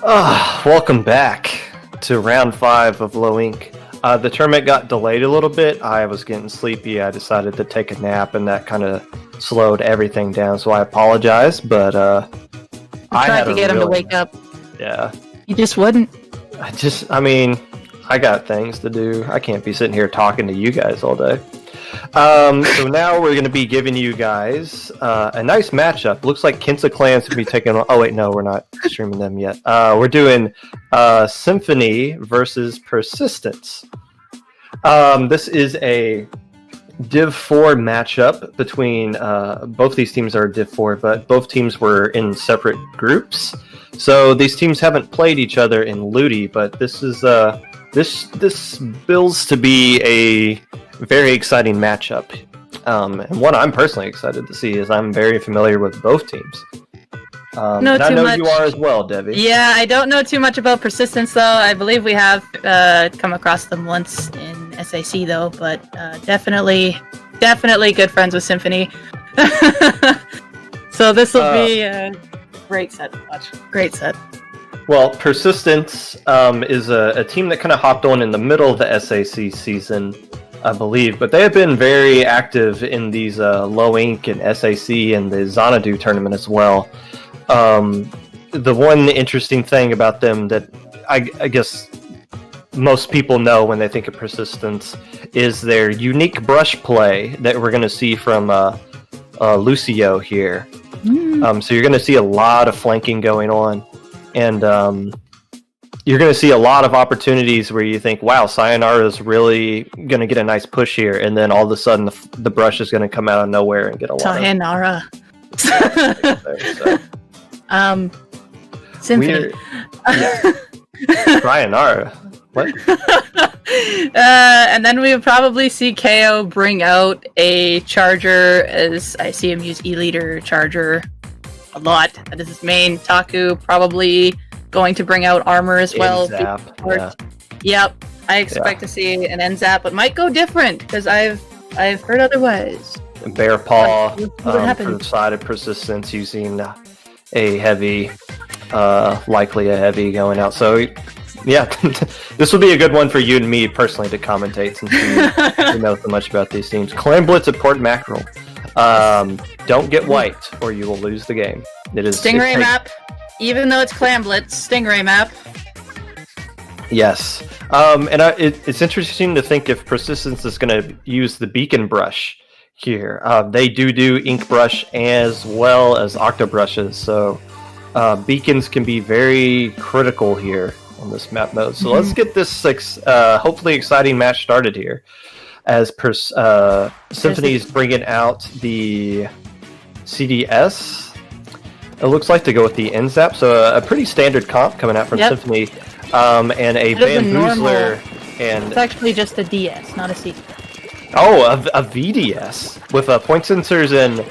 Welcome back to round 5 of Low Ink. The tournament got delayed a little bit. I was getting sleepy. I decided to take a nap, and that kind of slowed everything down. So I apologize, but I tried to get him to wake up. Yeah, he just wouldn't. I got things to do. I can't be sitting here talking to you guys all day. So now we're going to be giving you guys a nice matchup. Looks like Kinsa Clan's going to be taking on... Oh, wait, no, we're not streaming them yet. We're doing Symphony versus Persistence. This is a Div 4 matchup between... both these teams are Div 4, but both teams were in separate groups. So these teams haven't played each other in Ludi, but this is... This builds to be a very exciting matchup, and one I'm personally excited to see, as I'm very familiar with both teams. I know you are as well, Debbie. Yeah, I don't know too much about Persistence, though. I believe we have come across them once in SAC, though, but definitely good friends with Symphony. So this will be a great set to watch. Great set. Well, Persistence is a team that kind of hopped on in the middle of the SAC season, I believe, but they have been very active in these Low Ink and SAC and the Xanadu tournament as well. The one interesting thing about them that I guess most people know when they think of Persistence is their unique brush play that we're going to see from Lucio here. So you're going to see a lot of flanking going on. And you're going to see a lot of opportunities where you think, wow, Sayonara is really going to get a nice push here. And then all of a sudden, the brush is going to come out of nowhere and get a lot Sayonara. of... Symphony. Sayonara. What? And then we would probably see KO bring out a charger, as I see him use E-Leader charger a lot. That is his main. Taku probably going to bring out armor as well. Yeah. Yep. I expect to see an N-Zap, but might go different because I've heard otherwise. Bear Paw from the side of Persistence using a heavy, likely a heavy going out. So yeah, this will be a good one for you and me personally to commentate, since you know so much about these teams. Clan Blitz at Port Mackerel. Don't get wiped or you will lose the game. It is Stingray map, even though it's Clan Blitz, Stingray map. Yes. It's interesting to think if Persistence is going to use the beacon brush here. They do ink brush as well as octo brushes, so beacons can be very critical here on this map mode. So let's get this hopefully exciting match started here, as Symphony's bringing out the CDS. It looks like to go with the NZAP, so a pretty standard comp coming out from Symphony, and a Bamboozler. And it's actually just a DS, not a CD. Oh, a VDS with point sensors and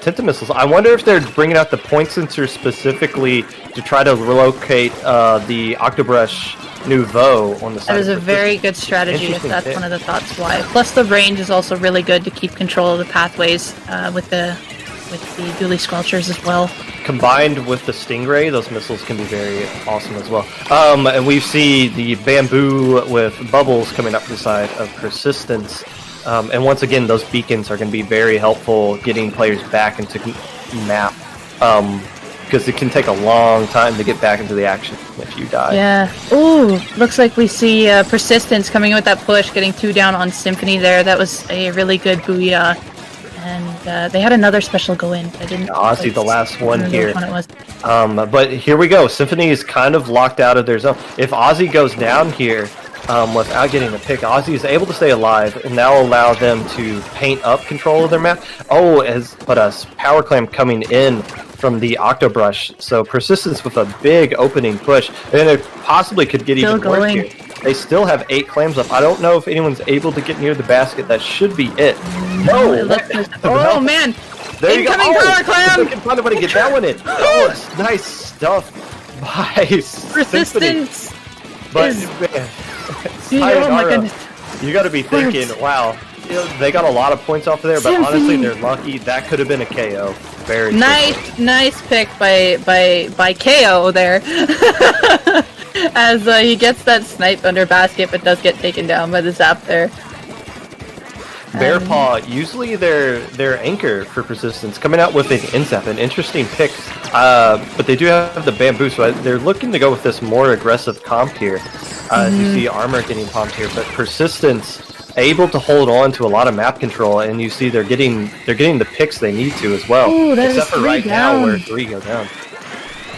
Tenta missiles. I wonder if they're bringing out the point sensors specifically to try to relocate the Octobrush Nouveau on the side. That is a very good strategy if that's one of the thoughts why. Plus the range is also really good to keep control of the pathways with the dually squelchers as well. Combined with the Stingray, those missiles can be very awesome as well. And we see the Bamboo with bubbles coming up the side of Persistence. And once again, those beacons are going to be very helpful getting players back into map. Because it can take a long time to get back into the action if you die. Yeah. Ooh, looks like we see Persistence coming in with that push, getting 2 down on Symphony there. That was a really good booyah. And they had another special go in. I didn't. Ozzy, the last one here. Which one it was. But here we go. Symphony is kind of locked out of their zone. If Ozzy goes down here without getting a pick, Ozzy is able to stay alive and now allow them to paint up control of their map. Oh, but a power clamp coming in from the Octobrush. So Persistence with a big opening push. And it possibly could get even worse here. They still have 8 clams up. I don't know if anyone's able to get near the basket. That should be it. No! Oh, man! There you go! Power clam! Somebody get that one in. Oh, that's nice stuff by Persistence! But, man, oh my goodness. You gotta be thinking, wow, they got a lot of points off of there, but honestly, they're lucky. That could have been a KO. very nice pick by KO there. As he gets that snipe under basket, but does get taken down by the zap there. Bear Paw, usually their anchor for Persistence, coming out with an inzap, an interesting pick. But they do have the bamboo, so they're looking to go with this more aggressive comp here. As you see Armor getting pumped here, but Persistence able to hold on to a lot of map control, and you see they're getting the picks they need to as well. Ooh, except for right now where 3 go down.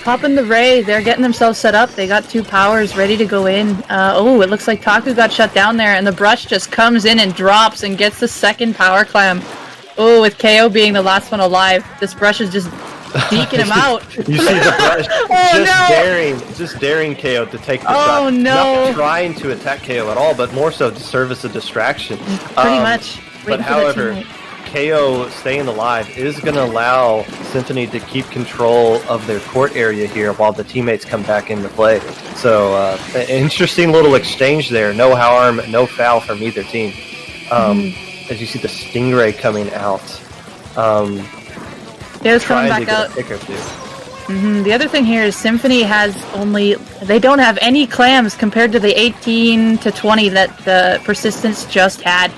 Popping the Ray, they're getting themselves set up. They got 2 powers ready to go in. It looks like Taku got shut down there, and the brush just comes in and drops and gets the second power clam. Oh, with KO being the last one alive, this brush is just deking him out. You see the brush just daring KO to take the shot. Oh no! Not trying to attack KO at all, but more so to serve as a distraction. Pretty much. But however, KO staying alive is going to allow Symphony to keep control of their court area here while the teammates come back into play. So, an interesting little exchange there. No harm, no foul from either team. As you see the Stingray coming out. There's coming back out. The other thing here is Symphony they don't have any clams compared to the 18 to 20 that Persistence just had.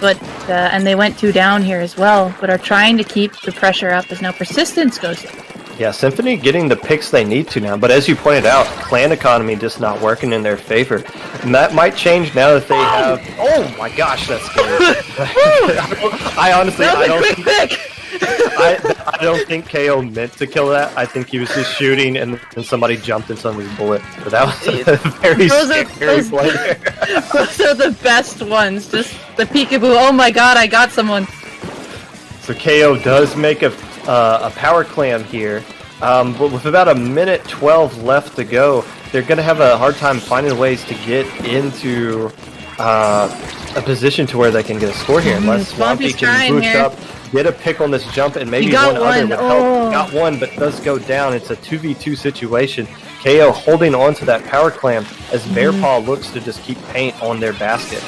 But and they went 2 down here as well, but are trying to keep the pressure up as now Persistence goes down. Yeah, Symphony getting the picks they need to now, but as you pointed out, clan economy just not working in their favor. And that might change now that they have... Oh my gosh, that's scary. I honestly, I don't think KO meant to kill that. I think he was just shooting and somebody jumped in somebody's bullet. But that was a very scary play there. Those are the best ones. Just the peekaboo. Oh my god, I got someone. So KO does make a power clam here. But with about 1:12 left to go, they're going to have a hard time finding ways to get into a position to where they can get a score here. Unless Swampy can boost up, get a pick on this jump, and maybe one other would help. Got one, but does go down. It's a 2v2 situation. KO holding on to that power clam as Bear Paw looks to just keep paint on their basket.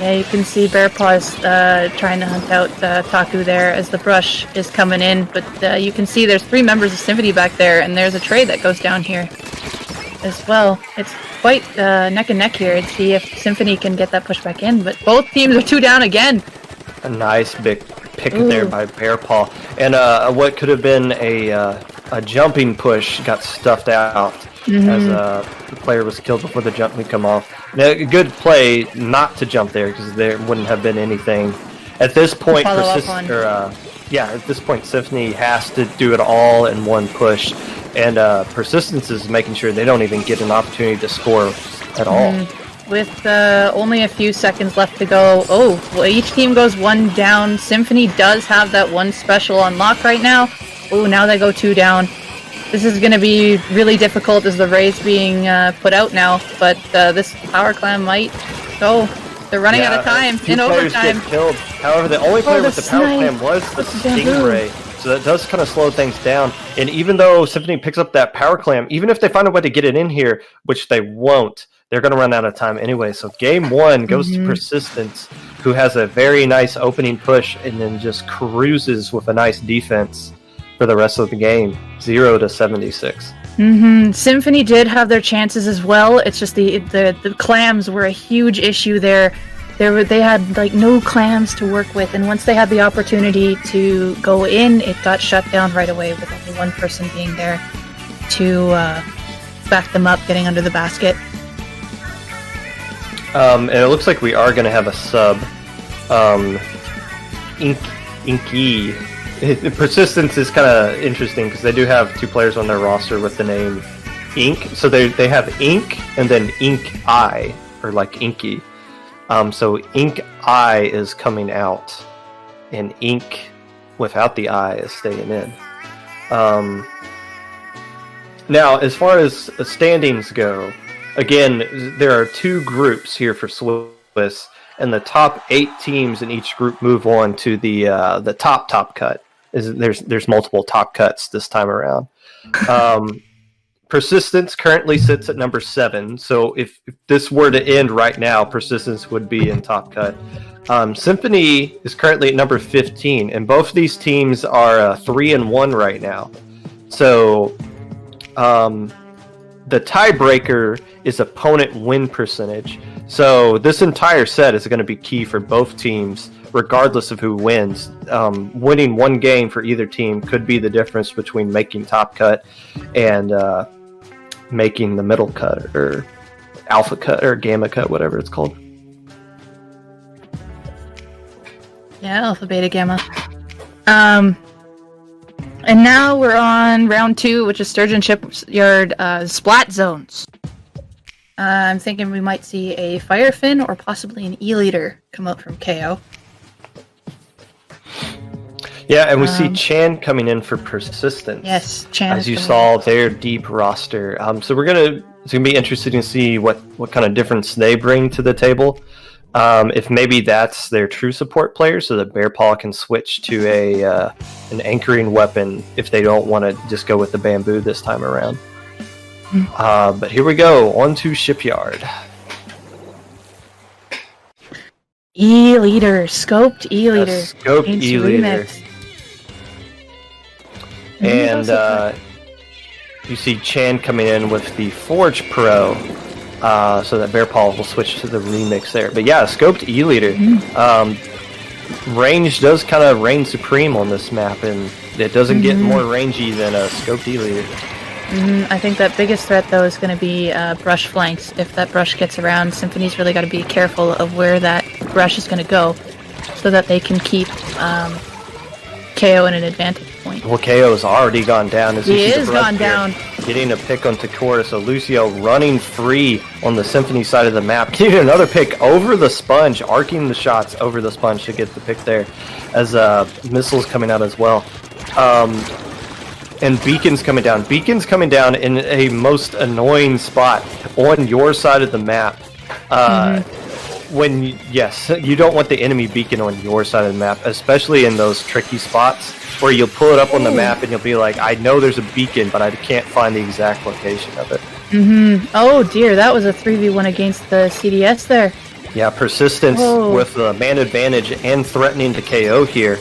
Yeah, you can see Bear Paw is trying to hunt out Taku there as the brush is coming in, but you can see there's 3 members of Symphony back there, and there's a trade that goes down here as well. It's quite neck and neck here to see if Symphony can get that push back in, but both teams are 2 down again. A nice big pick there by Bear Paw, and what could have been a jumping push got stuffed out. As the player was killed before the jump would come off. Now, a good play not to jump there because there wouldn't have been anything. At this point, at this point, Symphony has to do it all in one push, and Persistence is making sure they don't even get an opportunity to score at all. With only a few seconds left to go, each team goes 1 down. Symphony does have that 1 special on lock right now. Now they go 2 down. This is going to be really difficult as the Ray's being put out now, but this power clam might go. They're running out of time in overtime. Get killed. However, the only player with the power clam was the Stingray, so that does kind of slow things down. And even though Symphony picks up that power clam, even if they find a way to get it in here, which they won't, they're going to run out of time anyway. So game 1 goes to Persistence, who has a very nice opening push and then just cruises with a nice defense for the rest of the game, 0-76. Symphony did have their chances as well. It's just the clams were a huge issue there. They had like no clams to work with, and once they had the opportunity to go in, it got shut down right away with only 1 person being there to back them up, getting under the basket. And it looks like we are going to have a sub. Inky. Persistence is kind of interesting because they do have 2 players on their roster with the name Ink. So they have Ink and then Ink Eye, or like Inky. So Ink Eye is coming out, and Ink without the eye is staying in. Now, as far as standings go, again, there are 2 groups here for Swiss, and the top 8 teams in each group move on to the top cut. There's multiple top cuts this time around. Persistence currently sits at number 7. So if this were to end right now, Persistence would be in top cut. Symphony is currently at number 15, and both of these teams are 3-1 right now. So the tiebreaker is opponent win percentage. So this entire set is going to be key for both teams, regardless of who wins. Winning one game for either team could be the difference between making top cut and making the middle cut, or alpha cut, or gamma cut, whatever it's called. Yeah, alpha, beta, gamma. And now we're on round 2, which is Sturgeon Shipyard Splat Zones. I'm thinking we might see a Firefin or possibly an E-Leader come out from KO. Yeah, and we see Chan coming in for Persistence. Yes, Chan. As you saw, their deep roster. So it's gonna be interesting to see what kind of difference they bring to the table. If maybe that's their true support player, so that Bear Paw can switch to an anchoring weapon if they don't want to just go with the bamboo this time around. But here we go, on to Shipyard. E-Leader, scoped E-Leader. Scoped E-Leader. And you see Chan coming in with the Forge Pro, so that Bear Paw will switch to the remix there. But yeah, scoped E-Leader. Range does kind of reign supreme on this map, and it doesn't get more rangey than a scoped E-Leader. I think that biggest threat, though, is going to be brush flanks. If that brush gets around, Symphony's really got to be careful of where that brush is going to go, so that they can keep KO in an advantage point. Well, KO's already gone down. He is gone down. Getting a pick on Takora, so Lucio running free on the Symphony side of the map. Getting another pick over the sponge, arcing the shots over the sponge to get the pick there, as missiles coming out as well. And Beacon's coming down. Beacon's coming down in a most annoying spot on your side of the map. You don't want the enemy beacon on your side of the map, especially in those tricky spots where you'll pull it up on the map and you'll be like, I know there's a beacon, but I can't find the exact location of it. Oh dear, that was a 3v1 against the CDS there. Yeah, Persistence with the man advantage and threatening to KO here.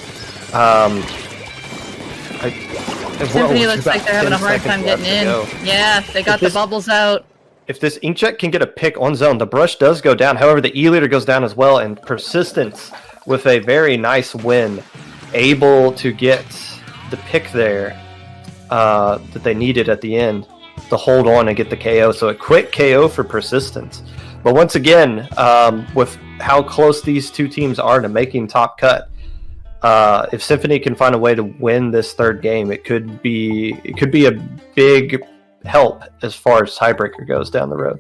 Symphony looks like they're having a hard time getting in. Yeah, they got the bubbles out. If this Inkjet can get a pick on zone, the brush does go down. However, the E-Leader goes down as well, and Persistence with a very nice win, able to get the pick there that they needed at the end to hold on and get the KO. So a quick KO for Persistence. But once again, with how close these two teams are to making top cut, if Symphony can find a way to win this third game, it could be a big help as far as tiebreaker goes down the road.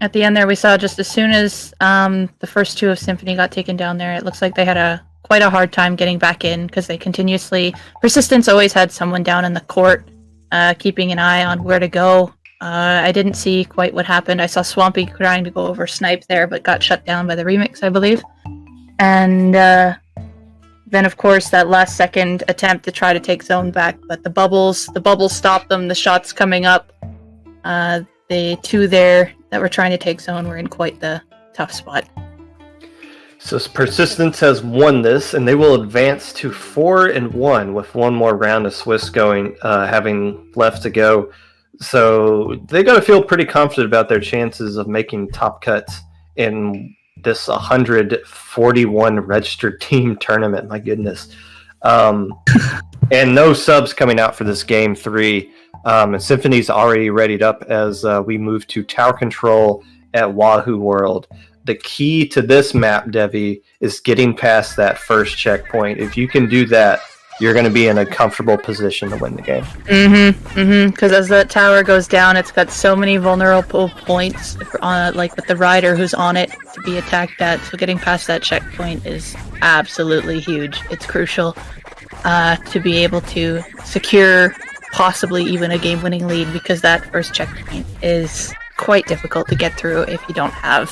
At the end there, we saw just as soon as the first two of Symphony got taken down there, it looks like they had quite a hard time getting back in, because they Persistence always had someone down in the court keeping an eye on where to go. I didn't see quite what happened. I saw Swampy trying to go over Snipe there, but got shut down by the remix, I believe. And then, of course, that last second attempt to try to take zone back, but the bubbles stopped them. The shots coming up, the two there that were trying to take zone were in quite the tough spot. So Persistence has won this, and they will advance to 4-1 with one more round of Swiss going, having left to go. So they got to feel pretty confident about their chances of making top cuts in this 141 registered team tournament. My goodness. And no subs coming out for this game 3. And Symphony's already readied up as we move to tower control at Wahoo World. The key to this map, Devi, is getting past that first checkpoint. If you can do that, you're going to be in a comfortable position to win the game. Because as that tower goes down, it's got so many vulnerable points, like with the rider who's on it, to be attacked at. So getting past that checkpoint is absolutely huge. It's crucial to be able to secure possibly even a game-winning lead, because that first checkpoint is quite difficult to get through if you don't have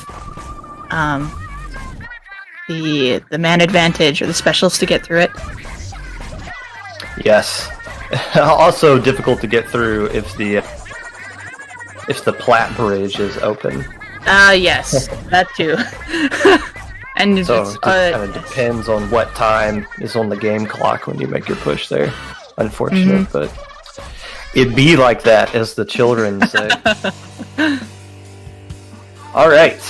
the man advantage or the specials to get through it. Yes. Also difficult to get through if the Platte Bridge is open. Yes, that too. And So it's, it kind of depends on what time is on the game clock when you make your push there. Unfortunate, but it be like that, as the children say. All right.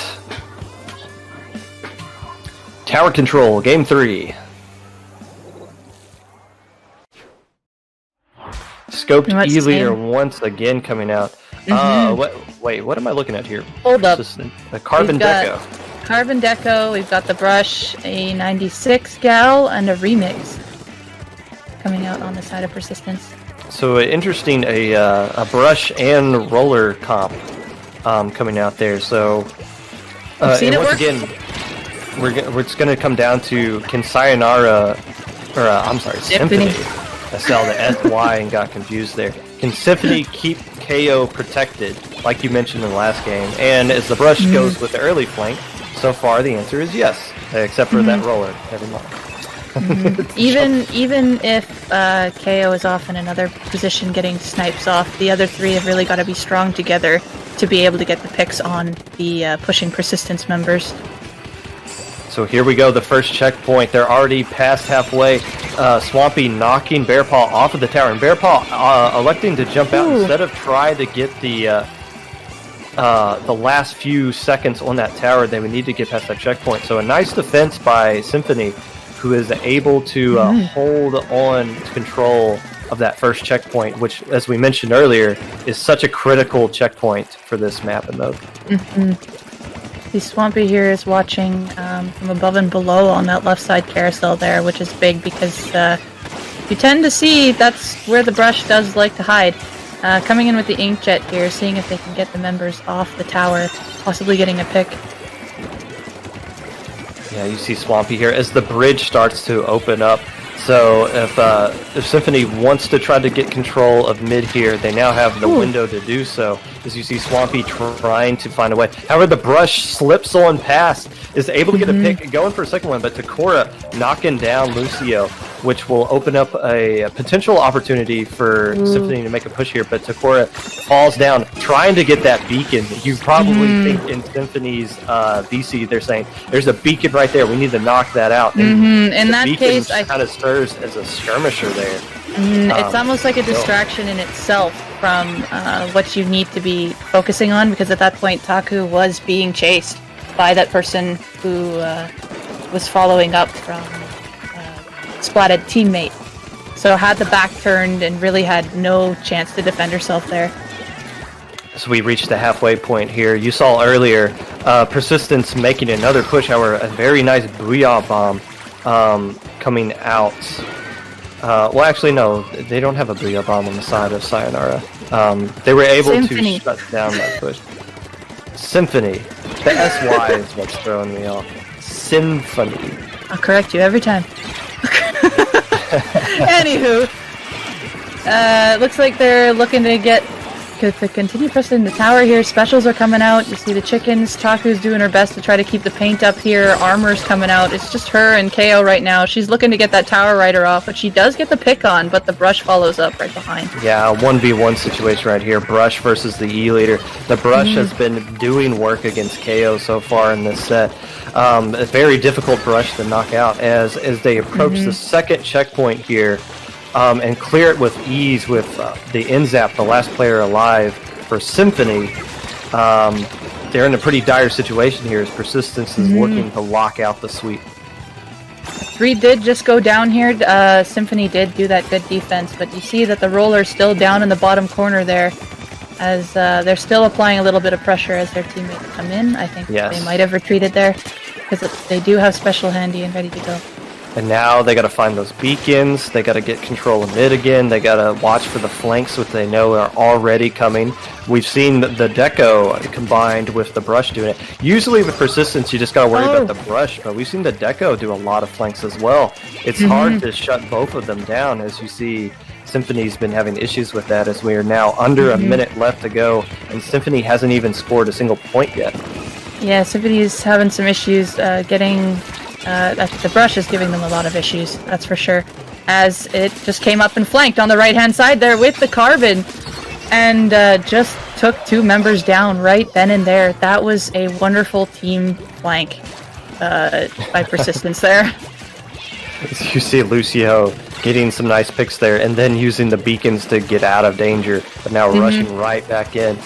Tower control, game 3. Scoped E-leader once again coming out. What am I looking at here? Hold up. A Carbon Deco. Carbon Deco, we've got the brush, a 96 gal, and a remix coming out on the side of Persistence. So interesting, a brush and roller comp coming out there. So I've seen it once work. again, it's going to come down to can Sayonara, or I'm sorry, Symphony. I saw the SY and got confused there. Can Symphony keep KO protected, like you mentioned in the last game? And as the brush goes with the early flank, so far the answer is yes, except for that roller. Never mind. Even if KO is off in another position getting snipes off, the other three have really got to be strong together to be able to get the picks on the pushing Persistence members. So here we go, the first checkpoint. They're already past halfway. Swampy knocking Bearpaw off of the tower, and Bearpaw electing to jump out instead of try to get the last few seconds on that tower. They would need to get past that checkpoint. So a nice defense by Symphony, who is able to hold on to control of that first checkpoint, which, as we mentioned earlier, is such a critical checkpoint for this map and mode. The Swampy here is watching from above and below on that left side carousel there, which is big because you tend to see that's where the brush does like to hide. Coming in with the Inkjet here, seeing if they can get the members off the tower, possibly getting a pick. Yeah, you see Swampy here as the bridge starts to open up. So if Symphony wants to try to get control of mid here, they now have the window to do so. As you see Swampy trying to find a way. However, the brush slips on past, is able to get a pick, going for a second one, but Takora knocking down Lucio, which will open up a potential opportunity for Symphony to make a push here, but Takora falls down, trying to get that beacon. You probably think in Symphony's VC, they're saying, there's a beacon right there, we need to knock that out. And in that case, I kind of serves as a skirmisher there. It's almost like a distraction in itself from what you need to be focusing on, because at that point Taku was being chased by that person who was following up from splatted teammate. So had the back turned and really had no chance to defend herself there. So we reached the halfway point here. You saw earlier Persistence making another push, however, a very nice Booyah Bomb coming out. Well, actually, no, they don't have a Booyah Bomb on the side of Sayonara. They were able to shut down that push. Symphony. The SY is what's throwing me off. Symphony. I'll correct you every time. Anywho, looks like they're looking to continue pressing the tower here. Specials are coming out. You see the chickens. Taku's doing her best to try to keep the paint up here. Armor's coming out. It's just her and KO right now. She's looking to get that tower rider off, but she does get the pick on, but the brush follows up right behind. Yeah, 1v1 situation right here. Brush versus the E-leader. The brush has been doing work against KO so far in this set. A very difficult brush to knock out as they approach the second checkpoint here. And clear it with ease with the NZAP, the last player alive for Symphony. They're in a pretty dire situation here as Persistence is looking to lock out the sweep. 3 did just go down here. Symphony did do that good defense, but you see that the roller's still down in the bottom corner there as they're still applying a little bit of pressure as their teammates come in. I think they might have retreated there because they do have special handy and ready to go. And now they got to find those beacons. They got to get control of mid again. They got to watch for the flanks, which they know are already coming. We've seen the Deco combined with the brush doing it. Usually with Persistence, you just got to worry about the brush, but we've seen the Deco do a lot of flanks as well. It's hard to shut both of them down, as you see. Symphony's been having issues with that, as we are now under a minute left to go, and Symphony hasn't even scored a single point yet. Yeah, Symphony's having some issues getting. The brush is giving them a lot of issues, that's for sure. As it just came up and flanked on the right-hand side there with the Carbon, and just took 2 members down right then and there. That was a wonderful team flank. by Persistence there. You see Lucio getting some nice picks there, and then using the beacons to get out of danger, but now rushing right back in.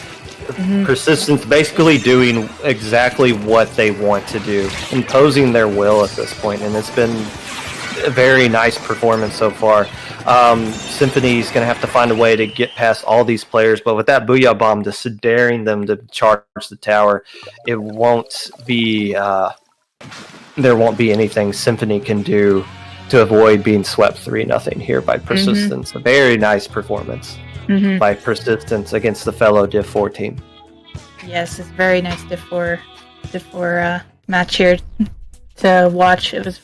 Persistence basically doing exactly what they want to do, imposing their will at this point, and it's been a very nice performance so far. Symphony's going to have to find a way to get past all these players, but with that Booyah Bomb just daring them to charge the tower, it won't be there won't be anything Symphony can do to avoid being swept 3-0 here by Persistence. A very nice performance by Persistence against the fellow Div 4 team. Yes, it's very nice Div 4 match here to watch. It was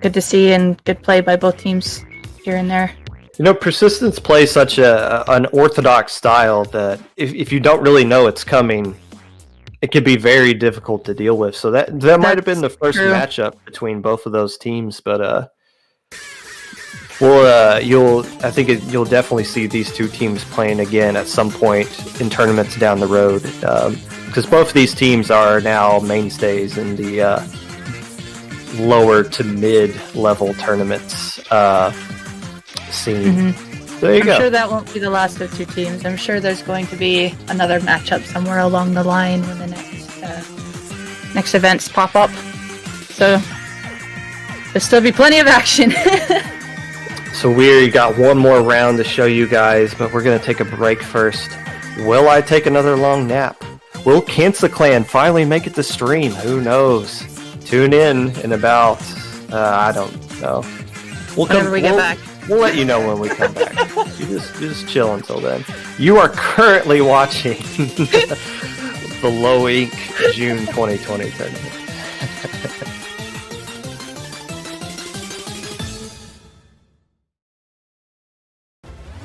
good to see and good play by both teams here and there. You know, Persistence plays such an orthodox style that if you don't really know it's coming, it could be very difficult to deal with. So that might have been the first matchup between both of those teams, but you'll definitely see these two teams playing again at some point in tournaments down the road, because both of these teams are now mainstays in the lower to mid level tournaments scene. There you go. I'm sure that won't be the last of two teams. I'm sure there's going to be another matchup somewhere along the line when the next events pop up. So there'll still be plenty of action. So we got one more round to show you guys, but we're going to take a break first. Will I take another long nap? Will Cancel Clan finally make it to stream? Who knows? Tune in about, I don't know. Whenever we get back. We'll let you know when we come back. You just chill until then. You are currently watching the Low Ink June 2020 tournament.